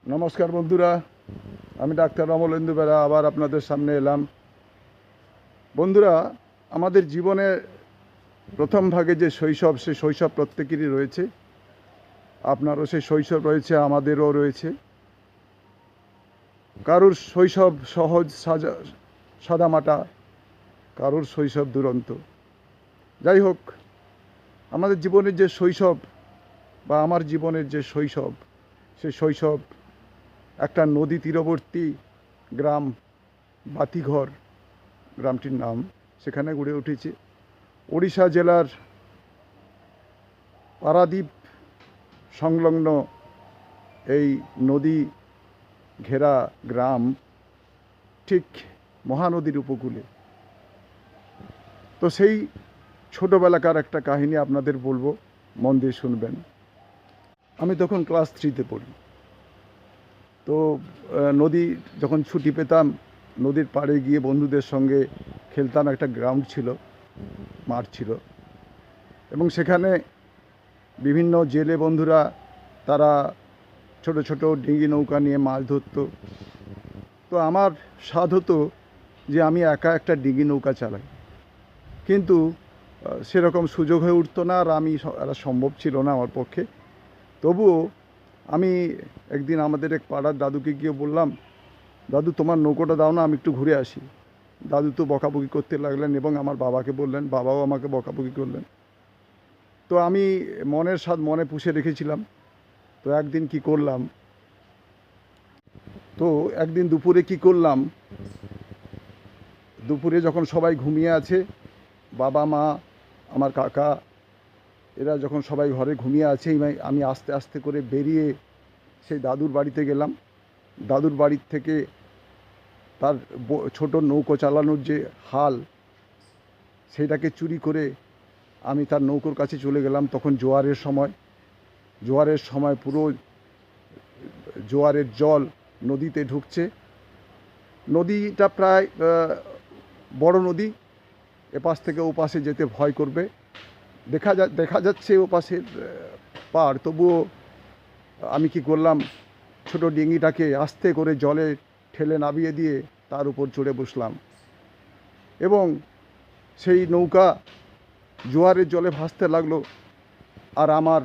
নমস্কার বন্ধুরা, আমি ডাক্তার অমলেন্দু বেরা আবার আপনাদের সামনে এলাম। বন্ধুরা, আমাদের জীবনে প্রথম ভাগে যে শৈশব, সে শৈশব প্রত্যেকেরই রয়েছে। আপনারও সেই শৈশব রয়েছে, আমাদেরও রয়েছে। কারুর শৈশব সহজ সাদামাটা, কারুর শৈশব দুরন্ত। যাই হোক, আমাদের জীবনের যে শৈশব বা আমার জীবনের যে শৈশব, সেই শৈশব একটা নদী তীরবর্তী গ্রাম বাতিঘর গ্রামটির নাম, সেখানে গড়ে উঠেছে। ওড়িশা জেলার পারাদ্বীপ সংলগ্ন এই নদী ঘেরা গ্রাম, ঠিক মহানদীর উপকূলে। তো সেই ছোটোবেলাকার একটা কাহিনী আপনাদের বলবো, মন দিয়ে শুনবেন। আমি তখন ক্লাস 3-তে পড়ি। তো নদী যখন ছুটি পেতাম, নদীর পাড়ে গিয়ে বন্ধুদের সঙ্গে খেলতাম। একটা গ্রাউন্ড ছিল, মাঠ ছিল, এবং সেখানে বিভিন্ন জেলে বন্ধুরা তারা ছোট ছোট ডিঙি নৌকা নিয়ে মাছ ধরতো। তো আমার স্বাদ হতো যে আমি একা একটা ডিঙি নৌকা চালাই, কিন্তু সেরকম সুযোগ হয়ে উঠতো না, আর সম্ভব ছিল না আমার পক্ষে। তবুও আমি একদিন আমাদের এক পাড়ার দাদুকে গিয়ে বললাম, দাদু তোমার নৌকোটা দাও না, আমি একটু ঘুরে আসি। দাদু তো বকাবকি করতে লাগলেন এবং আমার বাবাকে বললেন, বাবাও আমাকে বকাবকি করলেন। তো আমি মনের স্বাদ মনে পুষে রেখেছিলাম। তো একদিন দুপুরে কি করলাম, দুপুরে যখন সবাই ঘুমিয়ে আছে, বাবা মা আমার কাকা এরা যখন সবাই ঘরে ঘুমিয়ে আছে, আমি আস্তে আস্তে করে বেরিয়ে সেই দাদুর বাড়িতে গেলাম। দাদুর বাড়ির থেকে তার ছোট নৌকো চালানোর যে হাল, সেটাকে চুরি করে আমি তার নৌকোর কাছে চলে গেলাম। তখন জোয়ারের সময় পুরো জোয়ারের জল নদীতে ঢুকছে। নদীটা প্রায় বড় নদী, এপাশ থেকে ওপাশে যেতে ভয় করবে। দেখা যাচ্ছে ওপাশের পাড়, তবুও আমি কি করলাম, ছোট ডিঙিটাকে আস্তে করে জলে ঠেলে নামিয়ে দিয়ে তার উপর চড়ে বসলাম, এবং সেই নৌকা জোয়ারের জলে ভাসতে লাগলো। আর আমার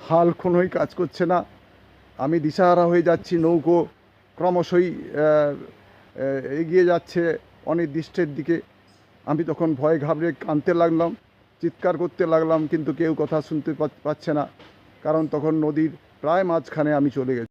হাল কোনোই কাজ করছে না, আমি দিশাহারা হয়ে যাচ্ছি। নৌকো ক্রমশই এগিয়ে যাচ্ছে অনির্দিষ্টের দিকে। আমি তখন ভয়ে ঘাবড়ে কাঁদতে লাগলাম, চিৎকার করতে লাগলাম, কিন্তু কেউ কথা শুনতে পাচ্ছে না, কারণ তখন নদীর প্রায় মাঝখানে আমি চলে গেছি।